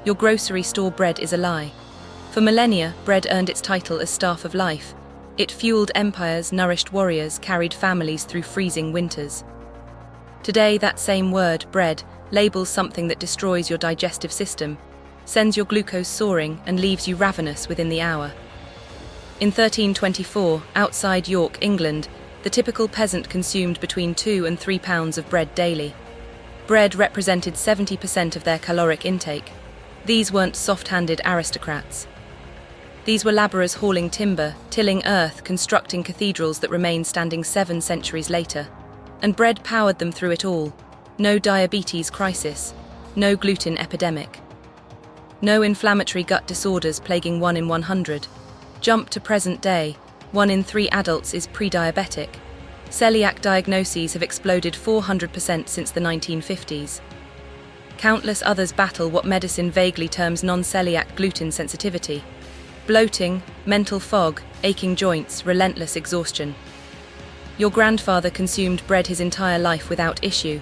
Your grocery store bread is a lie. For millennia, bread earned its title as staff of life. It fueled empires, nourished warriors, carried families through freezing winters. Today, that same word, bread, labels something that destroys your digestive system, sends your glucose soaring, and leaves you ravenous within the hour. In 1324, outside York, England, the typical peasant consumed between 2 and 3 pounds of bread daily. Bread represented 70% of their caloric intake. These weren't soft-handed aristocrats. These were labourers hauling timber, tilling earth, constructing cathedrals that remain standing 7 centuries later. And bread powered them through it all. No diabetes crisis, no gluten epidemic, no inflammatory gut disorders plaguing 1 in 100. Jump to present day, 1 in 3 adults is pre-diabetic. Celiac diagnoses have exploded 400% since the 1950s. Countless others battle what medicine vaguely terms non-celiac gluten sensitivity. Bloating, mental fog, aching joints, relentless exhaustion. Your grandfather consumed bread his entire life without issue.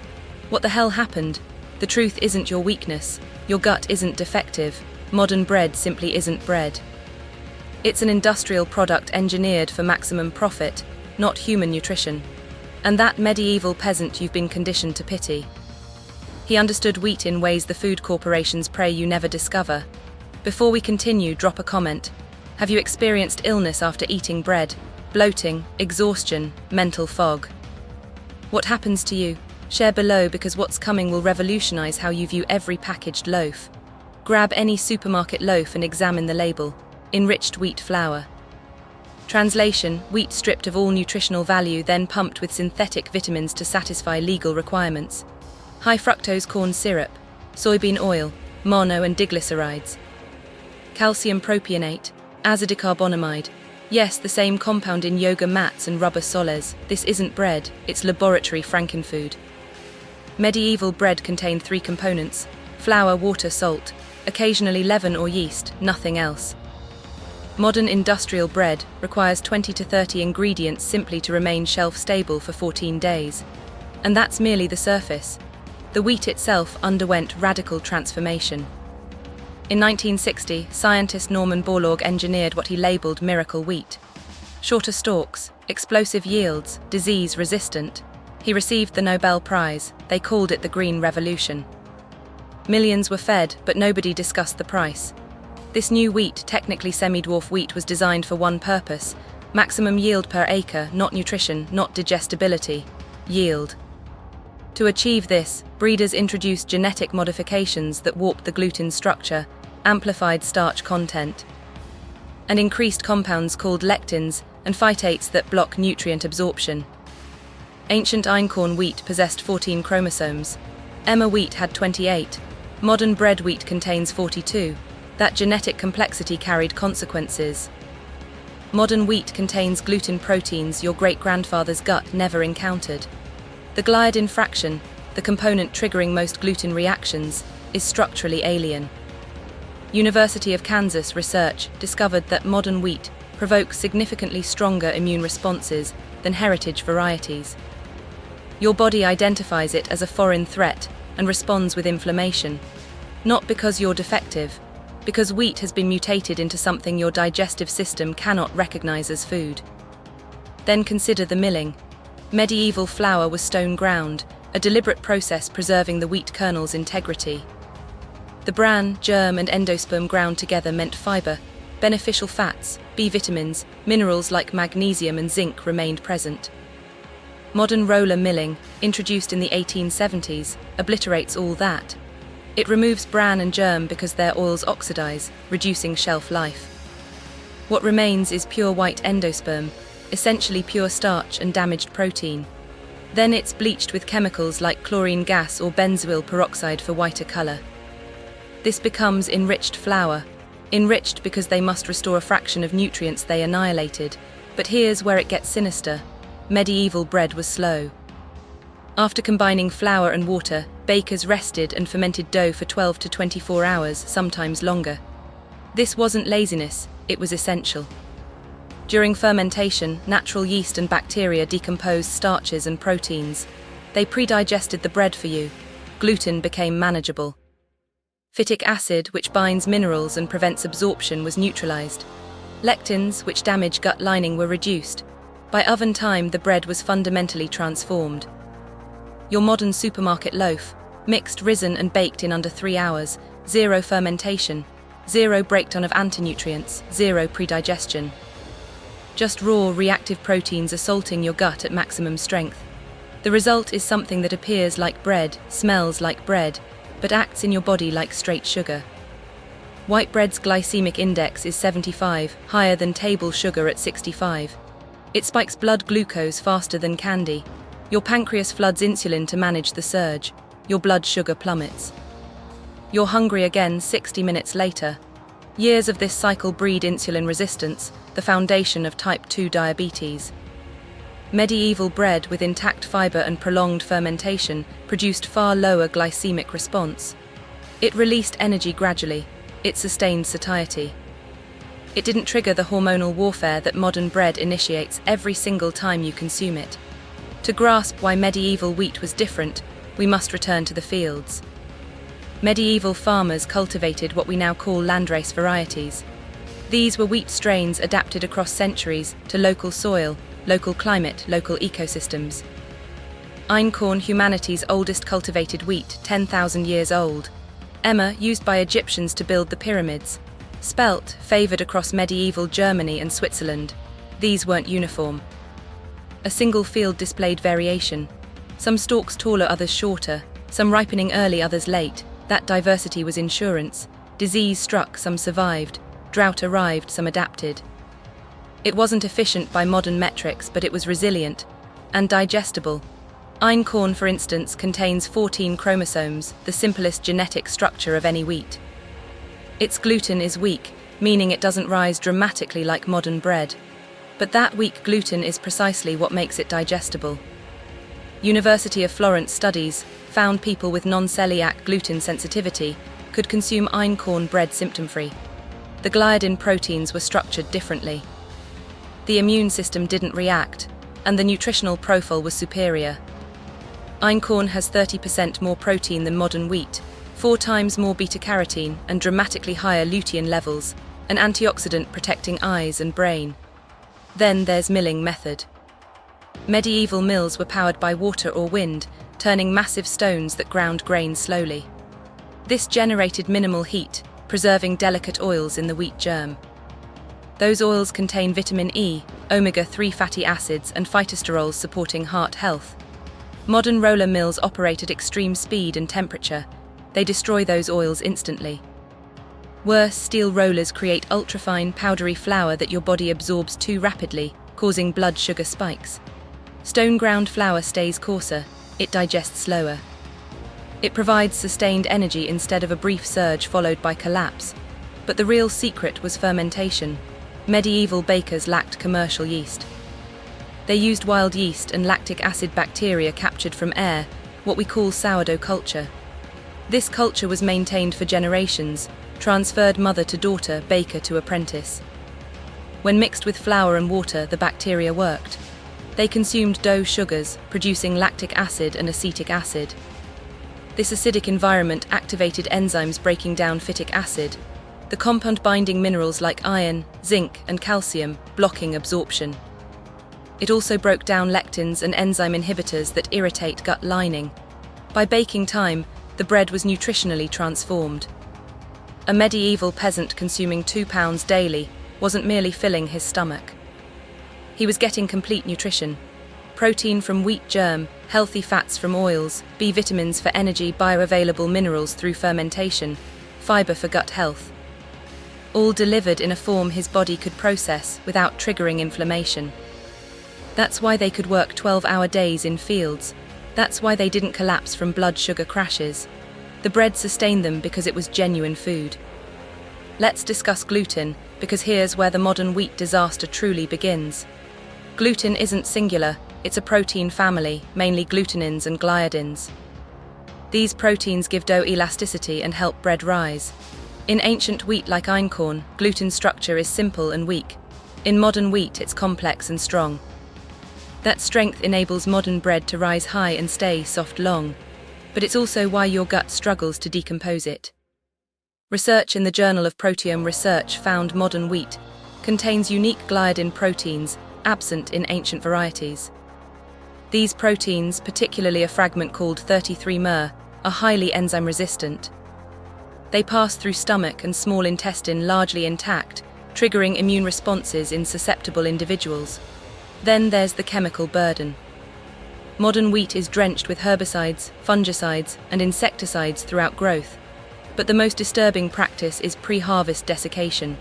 What the hell happened? The truth isn't your weakness. Your gut isn't defective. Modern bread simply isn't bread. It's an industrial product engineered for maximum profit, not human nutrition. And that medieval peasant you've been conditioned to pity. He understood wheat in ways the food corporations pray you never discover. Before we continue, drop a comment. Have you experienced illness after eating bread? Bloating, exhaustion, mental fog? What happens to you? Share below, because what's coming will revolutionize how you view every packaged loaf. Grab any supermarket loaf and examine the label. Enriched wheat flour. Translation: wheat stripped of all nutritional value, then pumped with synthetic vitamins to satisfy legal requirements. High fructose corn syrup, soybean oil, mono and diglycerides. Calcium propionate, azodicarbonamide. Yes, the same compound in yoga mats and rubber soles. This isn't bread, it's laboratory frankenfood. Medieval bread contained 3 components: flour, water, salt, occasionally leaven or yeast, nothing else. Modern industrial bread requires 20 to 30 ingredients simply to remain shelf-stable for 14 days. And that's merely the surface. The wheat itself underwent radical transformation. In 1960, scientist Norman Borlaug engineered what he labelled miracle wheat. Shorter stalks, explosive yields, disease-resistant. He received the Nobel Prize. They called it the Green Revolution. Millions were fed, but nobody discussed the price. This new wheat, technically semi-dwarf wheat, was designed for one purpose: maximum yield per acre, not nutrition, not digestibility, yield. To achieve this, breeders introduced genetic modifications that warped the gluten structure, amplified starch content, and increased compounds called lectins and phytates that block nutrient absorption. Ancient einkorn wheat possessed 14 chromosomes. Emmer wheat had 28. Modern bread wheat contains 42. That genetic complexity carried consequences. Modern wheat contains gluten proteins your great-grandfather's gut never encountered. The gliadin fraction, the component triggering most gluten reactions, is structurally alien. University of Kansas research discovered that modern wheat provokes significantly stronger immune responses than heritage varieties. Your body identifies it as a foreign threat and responds with inflammation. Not because you're defective, because wheat has been mutated into something your digestive system cannot recognize as food. Then consider the milling. Medieval flour was stone ground, a deliberate process preserving the wheat kernel's integrity. The bran, germ and endosperm ground together meant fiber, beneficial fats, B vitamins, minerals like magnesium and zinc remained present. Modern roller milling, introduced in the 1870s, obliterates all that. It removes bran and germ because their oils oxidize, reducing shelf life. What remains is pure white endosperm, essentially pure starch and damaged protein. Then it's bleached with chemicals like chlorine gas or benzoyl peroxide for whiter color. This becomes enriched flour, enriched because they must restore a fraction of nutrients they annihilated. But here's where it gets sinister. Medieval bread was slow. After combining flour and water, bakers rested and fermented dough for 12 to 24 hours, sometimes longer. This wasn't laziness, it was essential. During fermentation, natural yeast and bacteria decomposed starches and proteins. They pre-digested the bread for you. Gluten became manageable. Phytic acid, which binds minerals and prevents absorption, was neutralized. Lectins, which damage gut lining, were reduced. By oven time, the bread was fundamentally transformed. Your modern supermarket loaf, mixed, risen and baked in under 3 hours, 0 fermentation, 0 breakdown of antinutrients, 0 predigestion. Just raw, reactive proteins assaulting your gut at maximum strength. The result is something that appears like bread, smells like bread, but acts in your body like straight sugar. White bread's glycemic index is 75, higher than table sugar at 65. It spikes blood glucose faster than candy. Your pancreas floods insulin to manage the surge. Your blood sugar plummets. You're hungry again 60 minutes later. Years of this cycle breed insulin resistance, the foundation of type 2 diabetes. Medieval bread with intact fiber and prolonged fermentation produced far lower glycemic response. It released energy gradually. It sustained satiety. It didn't trigger the hormonal warfare that modern bread initiates every single time you consume it. To grasp why medieval wheat was different, we must return to the fields. Medieval farmers cultivated what we now call landrace varieties. These were wheat strains adapted across centuries to local soil, local climate, local ecosystems. Einkorn, humanity's oldest cultivated wheat, 10,000 years old. Emmer, used by Egyptians to build the pyramids. Spelt, favoured across medieval Germany and Switzerland. These weren't uniform. A single field displayed variation. Some stalks taller, others shorter. Some ripening early, others late. That diversity was insurance. Disease struck, some survived. Drought arrived, some adapted. It wasn't efficient by modern metrics, but it was resilient and digestible. Einkorn, for instance, contains 14 chromosomes, the simplest genetic structure of any wheat. Its gluten is weak, meaning it doesn't rise dramatically like modern bread. But that weak gluten is precisely what makes it digestible. University of Florence studies found people with non-celiac gluten sensitivity could consume einkorn bread symptom-free. The gliadin proteins were structured differently. The immune system didn't react, and the nutritional profile was superior. Einkorn has 30% more protein than modern wheat, 4 times more beta-carotene and dramatically higher lutein levels, an antioxidant protecting eyes and brain. Then there's milling method. Medieval mills were powered by water or wind, turning massive stones that ground grain slowly. This generated minimal heat, preserving delicate oils in the wheat germ. Those oils contain vitamin E, omega-3 fatty acids and phytosterols supporting heart health. Modern roller mills operate at extreme speed and temperature. They destroy those oils instantly. Worse, steel rollers create ultrafine, powdery flour that your body absorbs too rapidly, causing blood sugar spikes. Stone-ground flour stays coarser, it digests slower. It provides sustained energy instead of a brief surge followed by collapse. But the real secret was fermentation. Medieval bakers lacked commercial yeast. They used wild yeast and lactic acid bacteria captured from air, what we call sourdough culture. This culture was maintained for generations, transferred mother to daughter, baker to apprentice. When mixed with flour and water, the bacteria worked. They consumed dough sugars, producing lactic acid and acetic acid. This acidic environment activated enzymes breaking down phytic acid, the compound binding minerals like iron, zinc, and calcium, blocking absorption. It also broke down lectins and enzyme inhibitors that irritate gut lining. By baking time, the bread was nutritionally transformed. A medieval peasant consuming 2 pounds daily wasn't merely filling his stomach. He was getting complete nutrition. Protein from wheat germ, healthy fats from oils, B vitamins for energy, bioavailable minerals through fermentation, fiber for gut health. All delivered in a form his body could process without triggering inflammation. That's why they could work 12-hour days in fields. That's why they didn't collapse from blood sugar crashes. The bread sustained them because it was genuine food. Let's discuss gluten, because here's where the modern wheat disaster truly begins. Gluten isn't singular, it's a protein family, mainly glutenins and gliadins. These proteins give dough elasticity and help bread rise. In ancient wheat like einkorn, gluten structure is simple and weak. In modern wheat, it's complex and strong. That strength enables modern bread to rise high and stay soft long, but it's also why your gut struggles to decompose it. Research in the Journal of Proteome Research found modern wheat contains unique gliadin proteins absent in ancient varieties. These proteins, particularly a fragment called 33-mer, are highly enzyme-resistant. They pass through stomach and small intestine largely intact, triggering immune responses in susceptible individuals. Then there's the chemical burden. Modern wheat is drenched with herbicides, fungicides, and insecticides throughout growth. But the most disturbing practice is pre-harvest desiccation.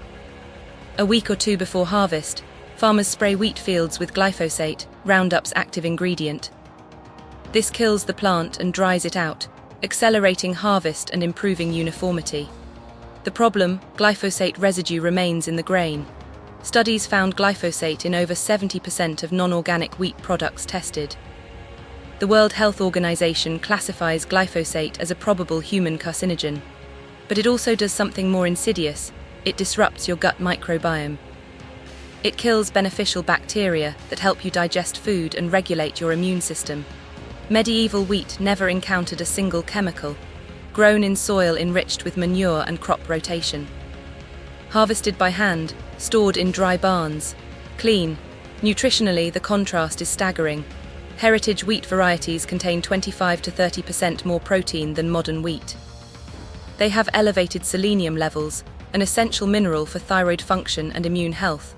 A week or two before harvest, farmers spray wheat fields with glyphosate, Roundup's active ingredient. This kills the plant and dries it out, accelerating harvest and improving uniformity. The problem: glyphosate residue remains in the grain. Studies found glyphosate in over 70% of non-organic wheat products tested. The World Health Organization classifies glyphosate as a probable human carcinogen. But it also does something more insidious: it disrupts your gut microbiome. It kills beneficial bacteria that help you digest food and regulate your immune system. Medieval wheat never encountered a single chemical, grown in soil enriched with manure and crop rotation. Harvested by hand, stored in dry barns, clean. Nutritionally, the contrast is staggering. Heritage wheat varieties contain 25 to 30% more protein than modern wheat. They have elevated selenium levels, an essential mineral for thyroid function and immune health.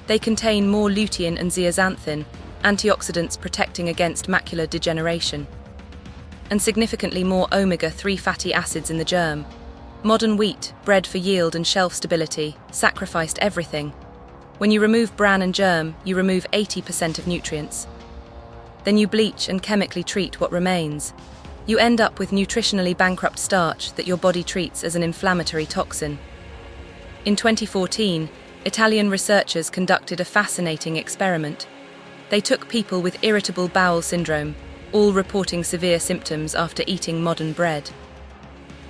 They contain more lutein and zeaxanthin, antioxidants protecting against macular degeneration, and significantly more omega-3 fatty acids in the germ. Modern wheat, bred for yield and shelf stability, sacrificed everything. When you remove bran and germ, you remove 80% of nutrients. Then you bleach and chemically treat what remains. You end up with nutritionally bankrupt starch that your body treats as an inflammatory toxin. In 2014, Italian researchers conducted a fascinating experiment. They took people with irritable bowel syndrome, all reporting severe symptoms after eating modern bread.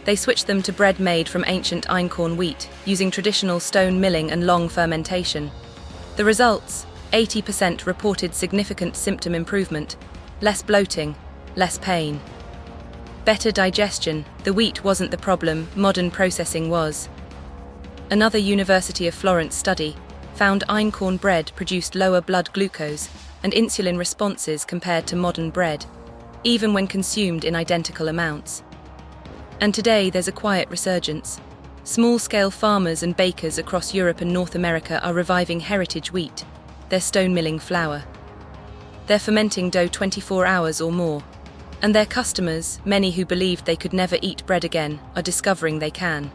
They switched them to bread made from ancient einkorn wheat, using traditional stone milling and long fermentation. The results: 80% reported significant symptom improvement, less bloating, less pain. Better digestion. The wheat wasn't the problem, modern processing was. Another University of Florence study found einkorn bread produced lower blood glucose and insulin responses compared to modern bread, even when consumed in identical amounts. And today there's a quiet resurgence. Small-scale farmers and bakers across Europe and North America are reviving heritage wheat. They're stone milling flour. They're fermenting dough 24 hours or more. And their customers, many who believed they could never eat bread again, are discovering they can.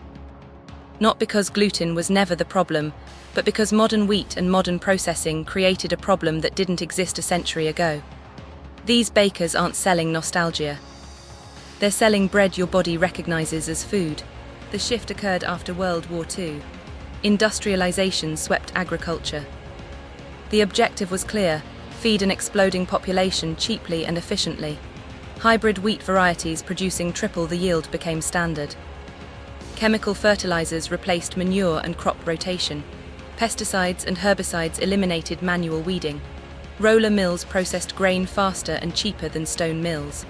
Not because gluten was never the problem, but because modern wheat and modern processing created a problem that didn't exist a century ago. These bakers aren't selling nostalgia. They're selling bread your body recognizes as food. The shift occurred after World War II. Industrialization swept agriculture. The objective was clear: feed an exploding population cheaply and efficiently. Hybrid wheat varieties producing triple the yield became standard. Chemical fertilizers replaced manure and crop rotation. Pesticides and herbicides eliminated manual weeding. Roller mills processed grain faster and cheaper than stone mills.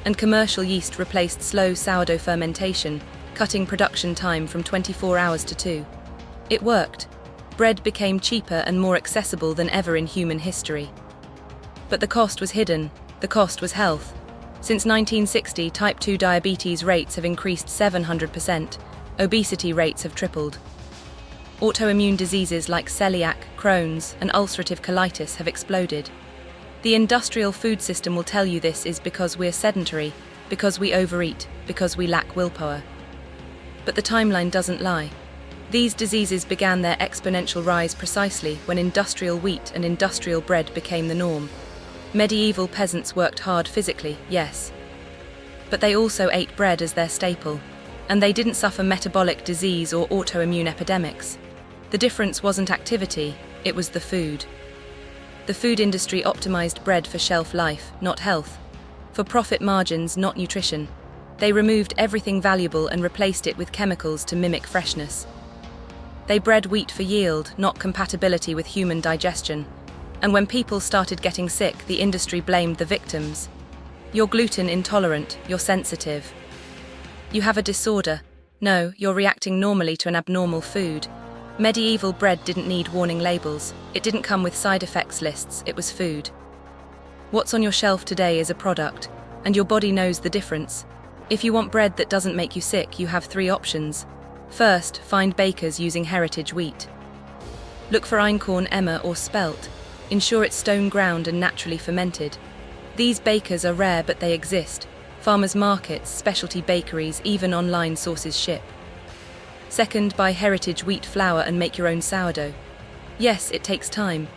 And commercial yeast replaced slow sourdough fermentation, cutting production time from 24 hours to 2. It worked. Bread became cheaper and more accessible than ever in human history. But the cost was hidden. The cost was health. Since 1960, type 2 diabetes rates have increased 700%. Obesity rates have tripled. Autoimmune diseases like celiac, Crohn's, and ulcerative colitis have exploded. The industrial food system will tell you this is because we're sedentary, because we overeat, because we lack willpower. But the timeline doesn't lie. These diseases began their exponential rise precisely when industrial wheat and industrial bread became the norm. Medieval peasants worked hard physically, yes. But they also ate bread as their staple, and they didn't suffer metabolic disease or autoimmune epidemics. The difference wasn't activity, it was the food. The food industry optimized bread for shelf life, not health. For profit margins, not nutrition. They removed everything valuable and replaced it with chemicals to mimic freshness. They bred wheat for yield, not compatibility with human digestion. And when people started getting sick, the industry blamed the victims. You're gluten intolerant, you're sensitive. You have a disorder. No, you're reacting normally to an abnormal food. Medieval bread didn't need warning labels. It didn't come with side effects lists, it was food. What's on your shelf today is a product, and your body knows the difference. If you want bread that doesn't make you sick, you have 3 options. First, find bakers using heritage wheat. Look for einkorn, emmer, or spelt. Ensure it's stone ground and naturally fermented. These bakers are rare, but they exist. Farmers' markets, specialty bakeries, even online sources ship. Second, buy heritage wheat flour and make your own sourdough. Yes, it takes time.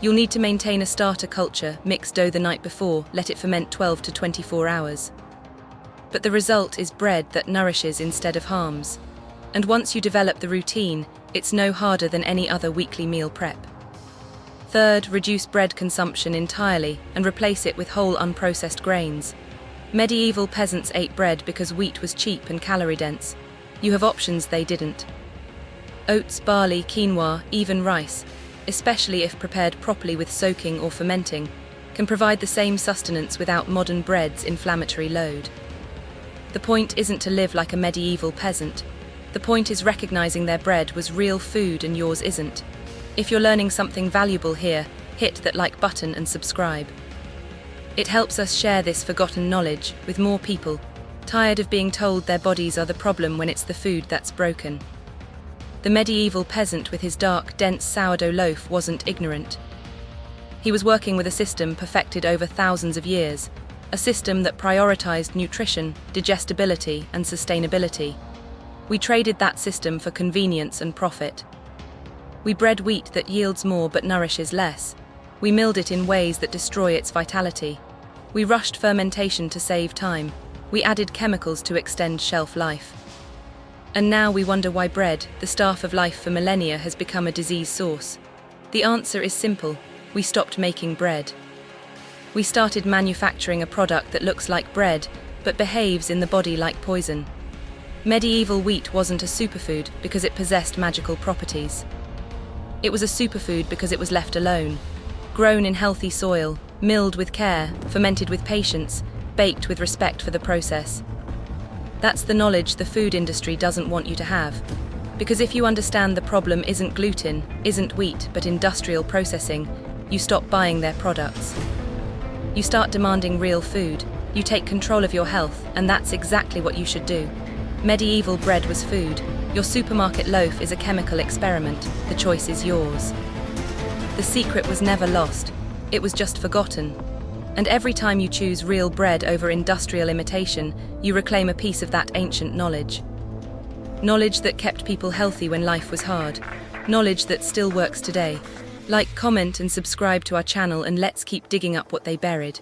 You'll need to maintain a starter culture, mix dough the night before, let it ferment 12 to 24 hours. But the result is bread that nourishes instead of harms. And once you develop the routine, it's no harder than any other weekly meal prep. Third, reduce bread consumption entirely and replace it with whole unprocessed grains. Medieval peasants ate bread because wheat was cheap and calorie-dense. You have options they didn't. Oats, barley, quinoa, even rice, especially if prepared properly with soaking or fermenting, can provide the same sustenance without modern bread's inflammatory load. The point isn't to live like a medieval peasant. The point is recognizing their bread was real food and yours isn't. If you're learning something valuable here, hit that like button and subscribe. It helps us share this forgotten knowledge with more people, tired of being told their bodies are the problem when it's the food that's broken. The medieval peasant with his dark, dense sourdough loaf wasn't ignorant. He was working with a system perfected over thousands of years, a system that prioritized nutrition, digestibility, and sustainability. We traded that system for convenience and profit. We bred wheat that yields more but nourishes less. We milled it in ways that destroy its vitality. We rushed fermentation to save time. We added chemicals to extend shelf life. And now we wonder why bread, the staff of life for millennia, has become a disease source. The answer is simple: we stopped making bread. We started manufacturing a product that looks like bread, but behaves in the body like poison. Medieval wheat wasn't a superfood because it possessed magical properties. It was a superfood because it was left alone. Grown in healthy soil, milled with care, fermented with patience, baked with respect for the process. That's the knowledge the food industry doesn't want you to have. Because if you understand the problem isn't gluten, isn't wheat, but industrial processing, you stop buying their products. You start demanding real food, you take control of your health, and that's exactly what you should do. Medieval bread was food. Your supermarket loaf is a chemical experiment. The choice is yours. The secret was never lost. It was just forgotten. And every time you choose real bread over industrial imitation, you reclaim a piece of that ancient knowledge. Knowledge that kept people healthy when life was hard. Knowledge that still works today. Like, comment, and subscribe to our channel, and let's keep digging up what they buried.